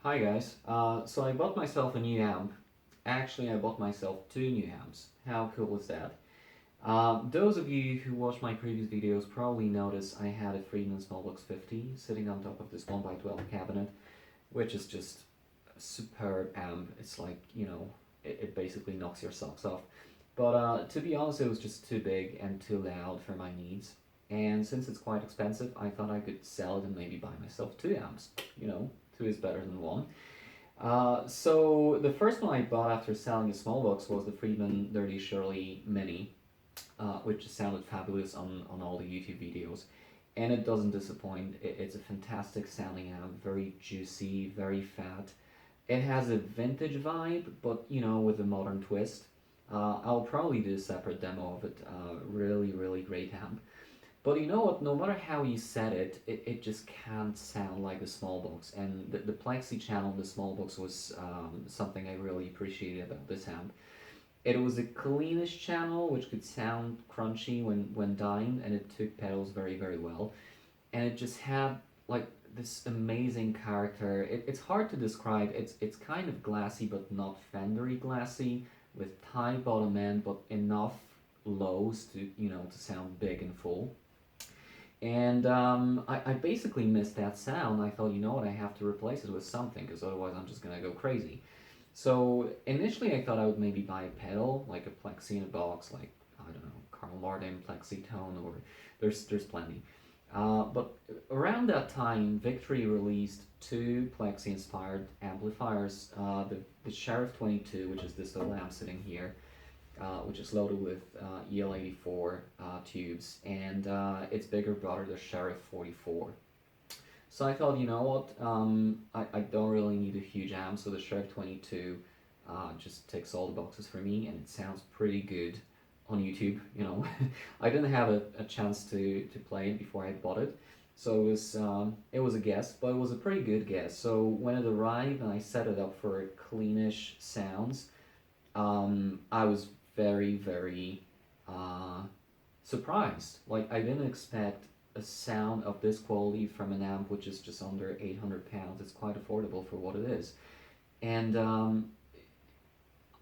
Hi guys. So I bought myself a new amp. Actually, I bought myself two new amps. How cool is that? Those of you who watched my previous videos probably noticed I had a Friedman Smallbox 50 sitting on top of this 1x12 cabinet, which is just a superb amp. It's like, it basically knocks your socks off. But to be honest, it was just too big and too loud for my needs. And since it's quite expensive, I thought I could sell it and maybe buy myself two amps. Two is better than one. So the first one I bought after selling the small box was the Friedman Dirty Shirley Mini, which sounded fabulous on all the YouTube videos. And it doesn't disappoint. It's a fantastic sounding amp, very juicy, very fat. It has a vintage vibe, but with a modern twist. I'll probably do a separate demo of it. Really, really great amp. But you know what? No matter how you set it, it just can't sound like a small box. And the plexi channel in the small box was something I really appreciated about this amp. It was a cleanish channel, which could sound crunchy when dying, and it took pedals very, very well. And it just had like this amazing character. It's hard to describe. It's kind of glassy, but not Fendery glassy, with tight bottom end, but enough lows to sound big and full. And I basically missed that sound. I thought, you know what, I have to replace it with something because otherwise I'm just going to go crazy. So initially I thought I would maybe buy a pedal, like a Plexi in a box, like, I don't know, Carl Martin Plexi Tone, or there's plenty. But around that time, Victory released two Plexi inspired amplifiers, the Sheriff 22, which is this little amp sitting here, which is loaded with EL84 tubes, and its bigger brother, the Sheriff 44. So I thought, you know what, I don't really need a huge amp, so the Sheriff 22 just ticks all the boxes for me, and it sounds pretty good on YouTube. I didn't have a chance to play it before I bought it, so it was a guess, but it was a pretty good guess. So when it arrived and I set it up for cleanish sounds, I was very, very uh, surprised. Like, I didn't expect a sound of this quality from an amp which is just under 800 pounds. It's quite affordable for what it is. And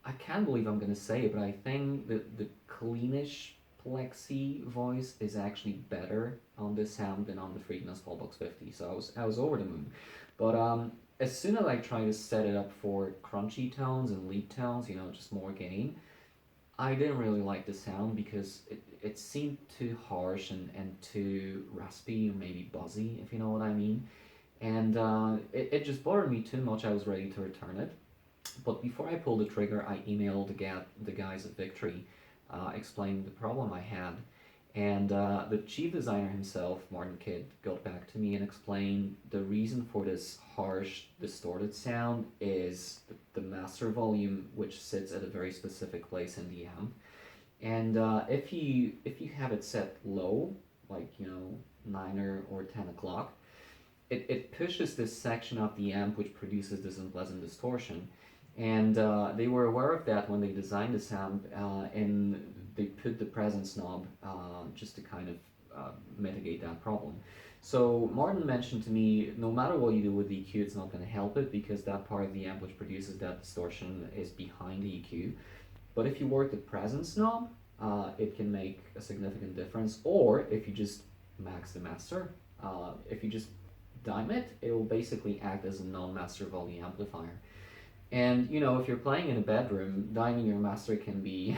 I can't believe I'm going to say it, but I think that the cleanish plexi voice is actually better on this sound than on the Friedman Smallbox 50. So I was over the moon. But as soon as I try to set it up for crunchy tones and lead tones, just more gain, I didn't really like the sound because it seemed too harsh and too raspy or maybe buzzy, if you know what I mean. And it just bothered me too much. I was ready to return it. But before I pulled the trigger, I emailed the guys at Victory, explaining the problem I had. And the chief designer himself, Martin Kidd, got back to me and explained the reason for this harsh, distorted sound is the master volume, which sits at a very specific place in the amp. And if you have it set low, like 9 or 10 o'clock, it pushes this section of the amp which produces this unpleasant distortion. And they were aware of that when they designed this amp, and they put the presence knob just to kind of mitigate that problem. So Martin mentioned to me, no matter what you do with the EQ, it's not going to help it because that part of the amp which produces that distortion is behind the EQ. But if you work the presence knob, it can make a significant difference. Or if you just max the master, if you just dime it, it will basically act as a non-master volume amplifier. And if you're playing in a bedroom, diming your master can be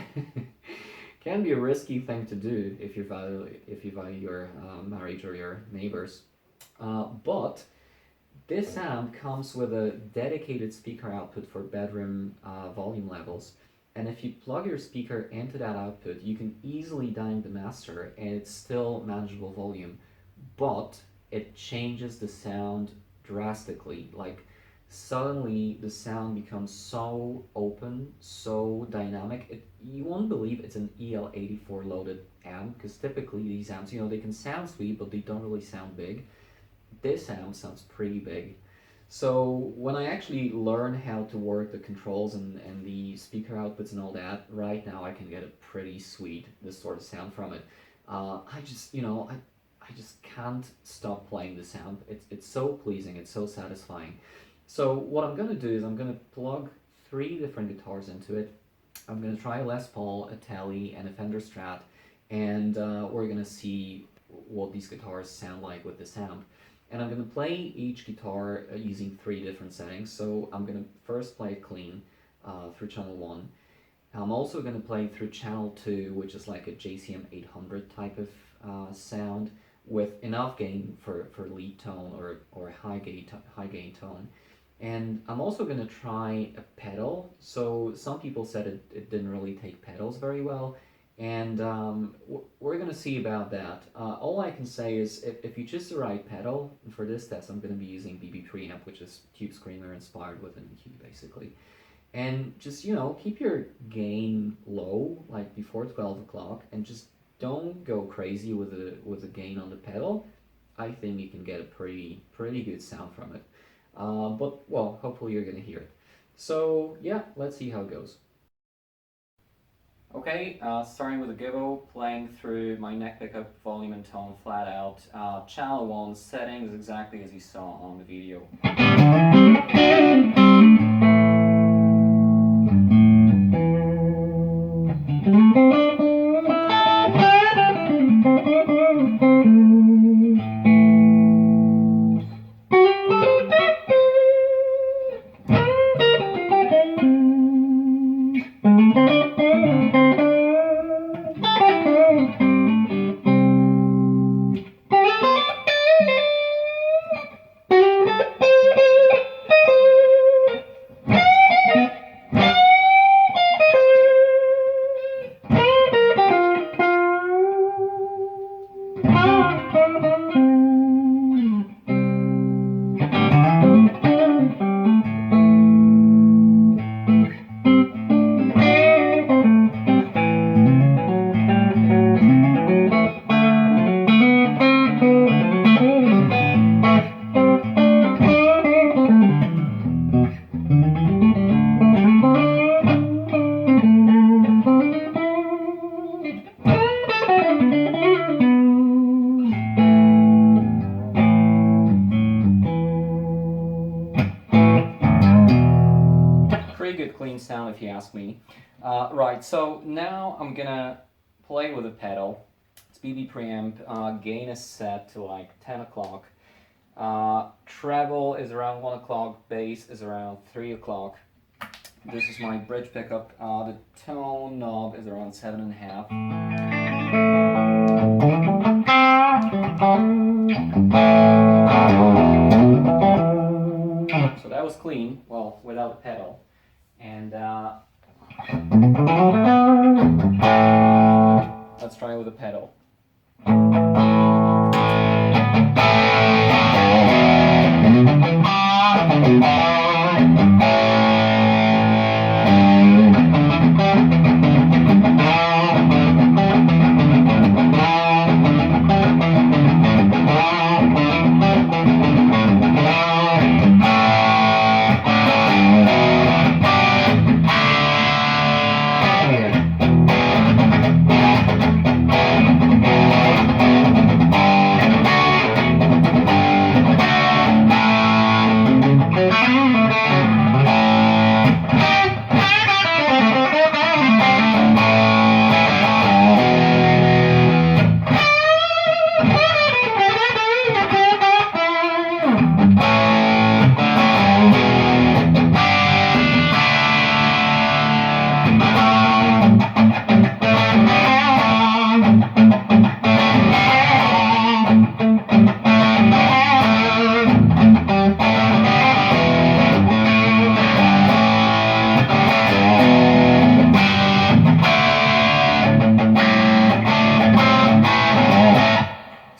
can be a risky thing to do if you value your marriage or your neighbors. But this amp comes with a dedicated speaker output for bedroom volume levels. And if you plug your speaker into that output, you can easily dime the master and it's still manageable volume. But it changes the sound drastically. Like, suddenly the sound becomes so open, so dynamic. You won't believe it's an EL84 loaded amp because typically these amps, they can sound sweet, but they don't really sound big. This amp sounds pretty big. So when I actually learn how to work the controls and the speaker outputs and all that, right now I can get a pretty sweet distorted sound from it. I just can't stop playing the sound. It's so pleasing. It's so satisfying. So what I'm gonna do is I'm gonna plug 3 different guitars into it. I'm gonna try a Les Paul, a Tele, and a Fender Strat, and we're gonna see what these guitars sound like with this amp. And I'm gonna play each guitar using 3 different settings. So I'm gonna first play it clean through channel 1. I'm also going to play through channel 2, which is like a JCM 800 type of sound with enough gain for lead tone or a high gain tone. And I'm also going to try a pedal. So some people said it didn't really take pedals very well, and we're going to see about that. All I can say is if you choose the right pedal, for this test I'm going to be using BB Preamp, which is Tube Screamer inspired with an EQ basically. And just, keep your gain low, like before 12 o'clock, and just don't go crazy with the gain on the pedal. I think you can get a pretty good sound from it. But, well, hopefully you're going to hear it. So, yeah, let's see how it goes. Okay, starting with the Givo, playing through my neck pickup, volume and tone flat out. Channel 1 settings exactly as you saw on the video. Pretty good clean sound if you ask me. Right, so now I'm gonna play with a pedal. It's BB Preamp. Gain is set to like 10 o'clock. Treble is around 1 o'clock. Bass is around 3 o'clock. This is my bridge pickup. The tone knob is around 7.5. So that was clean, well, without a pedal. And let's try with a pedal.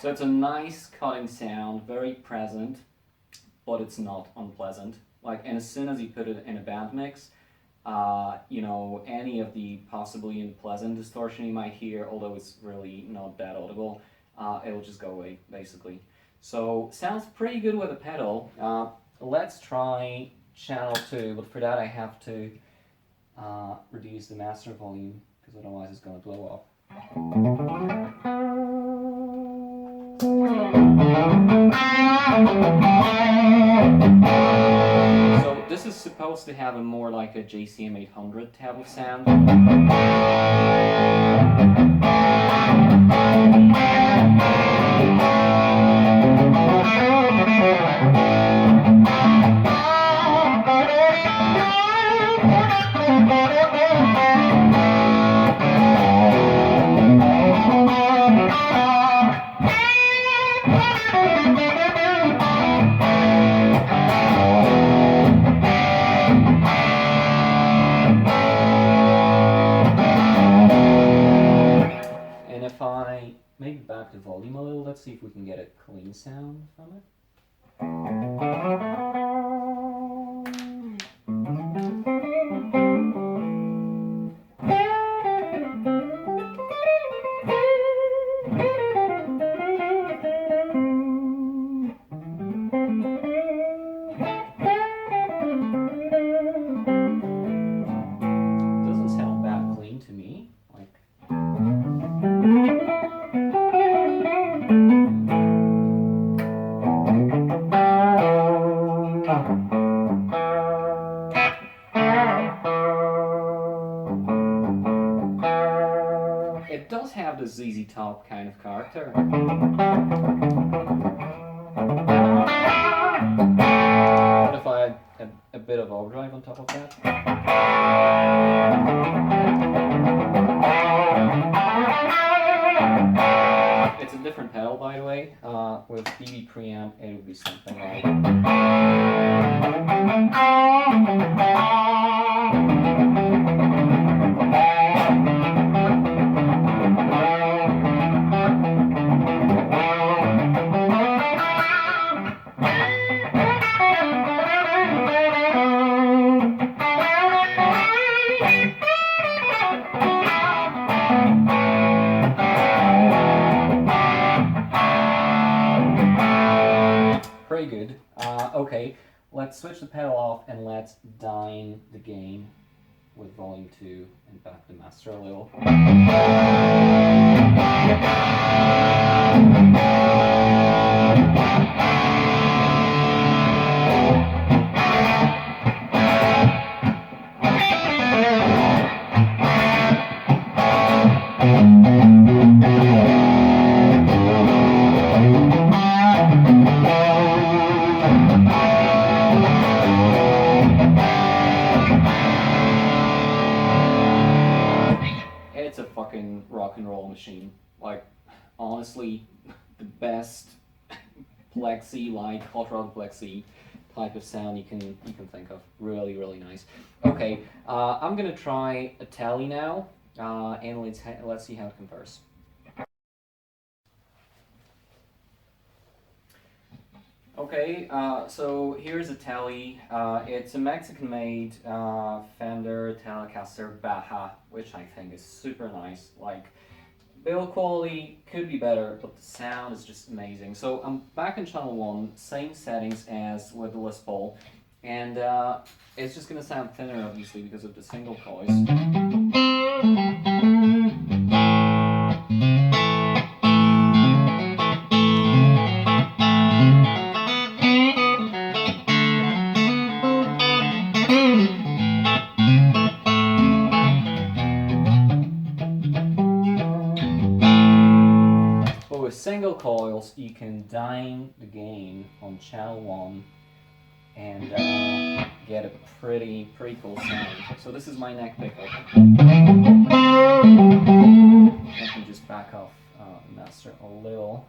So it's a nice cutting sound, very present, but it's not unpleasant. Like, and as soon as you put it in a band mix, any of the possibly unpleasant distortion you might hear, although it's really not that audible, it'll just go away, basically. So, sounds pretty good with a pedal. Let's try channel 2, but for that I have to reduce the master volume, because otherwise it's going to blow up. was to have a more like a JCM 800 type of sound. And if I maybe back the volume a little, let's see if we can get a clean sound from it. Doesn't sound that clean to me. Like. It does have the ZZ Top kind of character. What if I had a bit of overdrive on top of that? It's a different pedal, by the way. With DB preamp, it would be something like. Pretty good. Okay, let's switch the pedal off and let's dine the gain with volume 2 and back the master a little. It's a fucking rock and roll machine. Like, honestly, the best plexi, like hot rod plexi type of sound you can think of. Really, really nice. Okay, I'm gonna try a tally now, and let's see how it compares. Okay, so here's a tally. It's a Mexican-made Fender Telecaster Baja, which I think is super nice. Like, build quality could be better, but the sound is just amazing. So I'm back in channel 1, same settings as with the Les Paul, and it's just gonna sound thinner, obviously, because of the single coils. Single coils, you can dine the gain on channel 1 and get a pretty cool sound. So this is my neck pickup. I can just back off the master a little.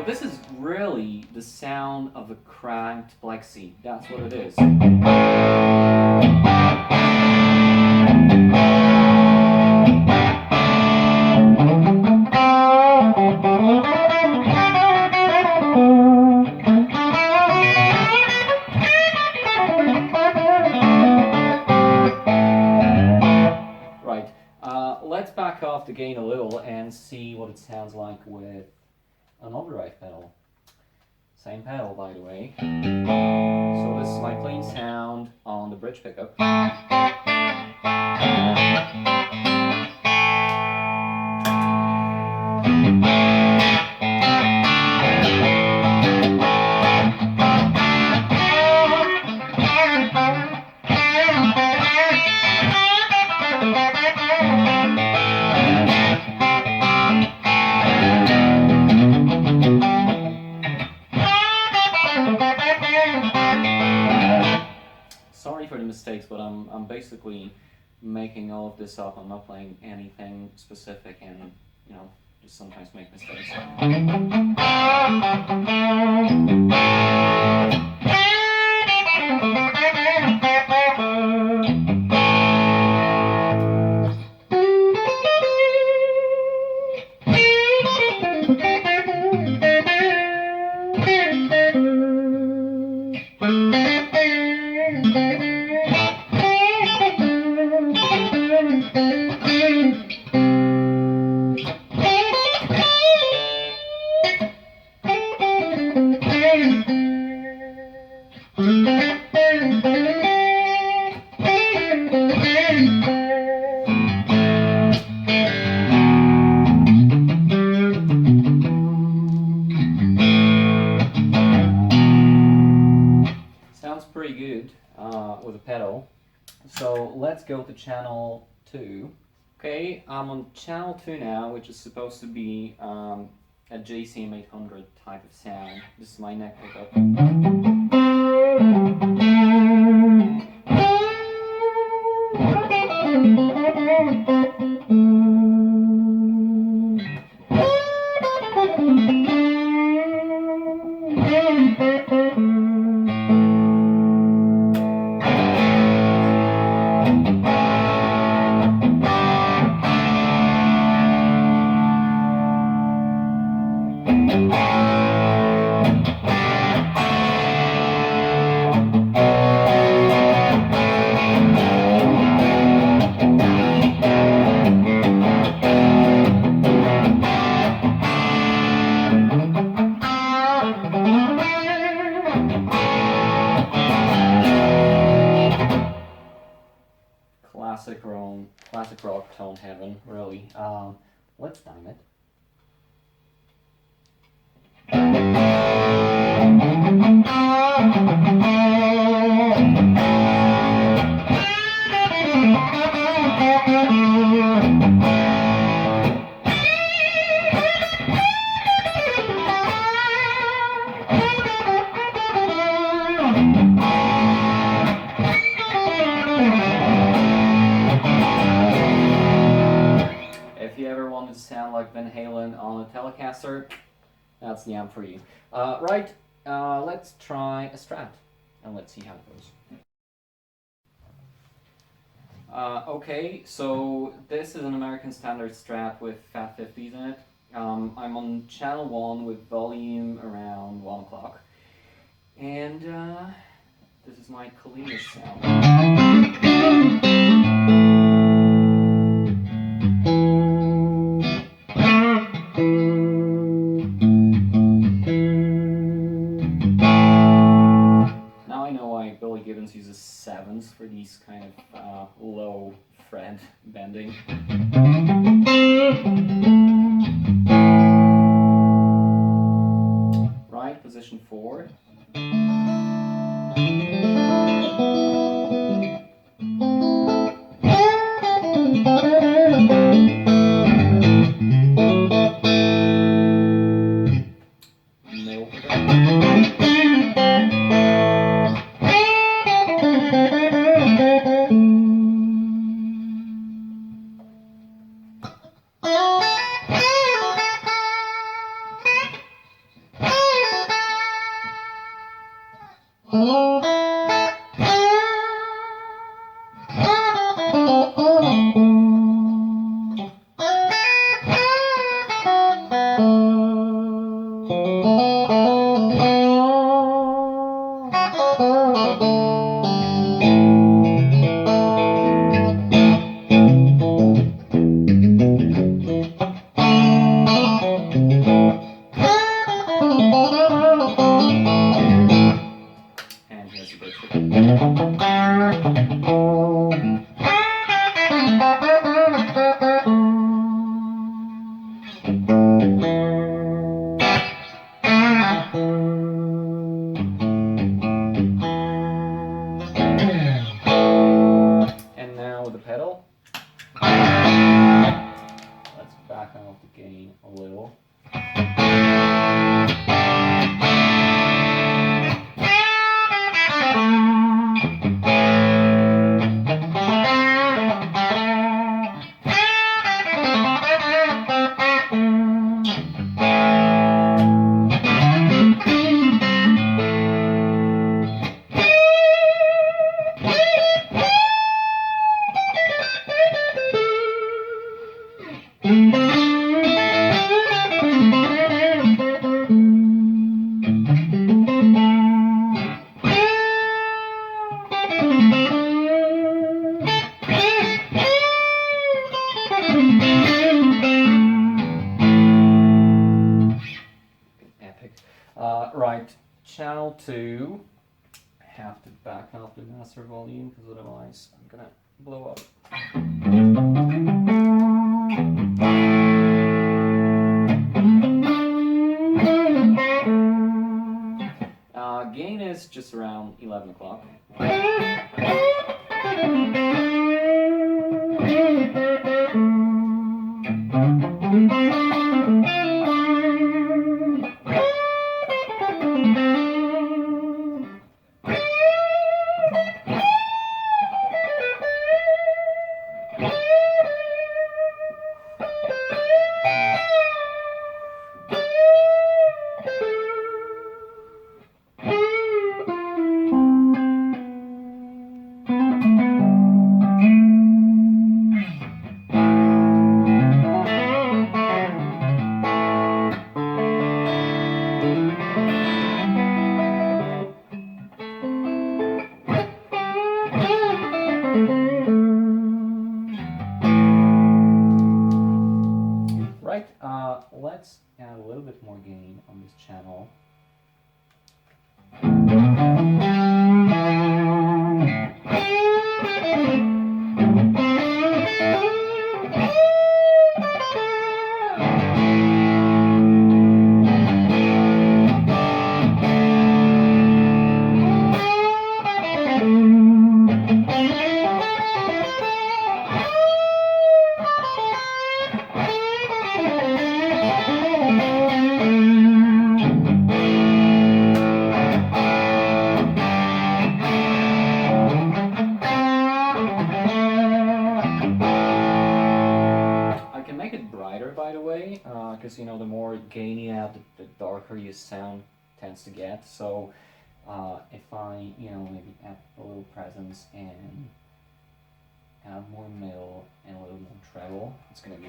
this is really the sound of a cranked plexi. That's what it is. Right, let's back off the gain a little and see what it sounds like with an overdrive pedal. Same pedal, by the way. So this is my clean sound on the bridge pickup. Sorry for the mistakes, but I'm basically making all of this up. I'm not playing anything specific, and you know, just sometimes make mistakes. Sounds pretty good with a pedal. So let's go to channel 2. Okay, I'm on channel 2 now, which is supposed to be a JCM 800 type of sound. This is my neck pickup. Classic rock tone heaven, really. Let's time it. Sound like Van Halen on a Telecaster, that's the amp for you. Right, let's try a Strat and let's see how it goes. Okay, so this is an American Standard Strat with Fat 50s in it. I'm on channel 1 with volume around 1 o'clock. And this is my cleanest sound. Uses 7s for these kind of low fret bending. Right, position 4. treble. Epic. Right, channel 2. I have to back up the master volume because otherwise I'm gonna blow up. Gain is just around 11 o'clock. Right, let's add a little bit more gain on this channel. I can make it brighter, by the way, because you know the more gain you have, the darker your sound tends to get. So if I, you know, maybe add a little presence and add more middle and a little more treble, it's gonna be.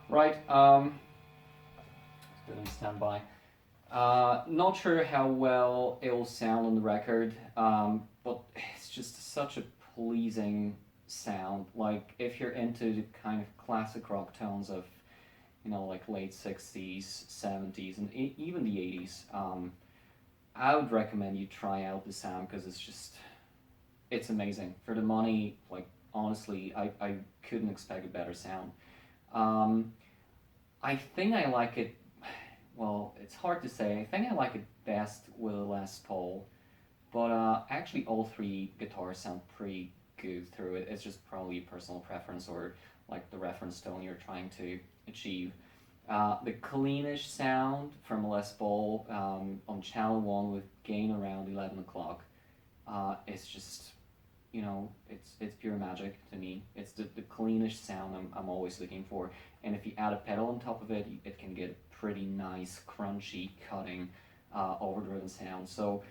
Right, still in standby. Not sure how well it will sound on the record, but it's just such a pleasing sound. Like, if you're into the kind of classic rock tones of, you know, like late 60s, 70s, and even the 80s, I would recommend you try out the sound because it's amazing. For the money, like, honestly, I couldn't expect a better sound. I think I like it, well, it's hard to say. I think I like it best with a Les Paul, but actually all three guitars sound pretty good through it. It's just probably a personal preference or like the reference tone you're trying to achieve. The cleanish sound from Les Paul on channel 1 with gain around 11 o'clock is just, you know, it's pure magic to me. It's the cleanish sound I'm always looking for. And if you add a pedal on top of it, it can get a pretty nice, crunchy, cutting, overdriven sound. So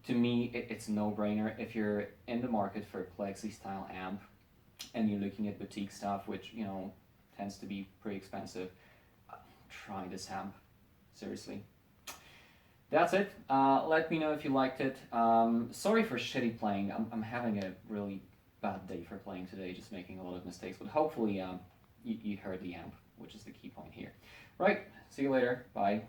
to me, it's a no-brainer. If you're in the market for a Plexi-style amp and you're looking at boutique stuff, which, you know, tends to be pretty expensive, try this amp. Seriously. That's it. Let me know if you liked it. Sorry for shitty playing. I'm having a really bad day for playing today, just making a lot of mistakes. But hopefully you heard the amp, which is the key point here. Right, see you later. Bye.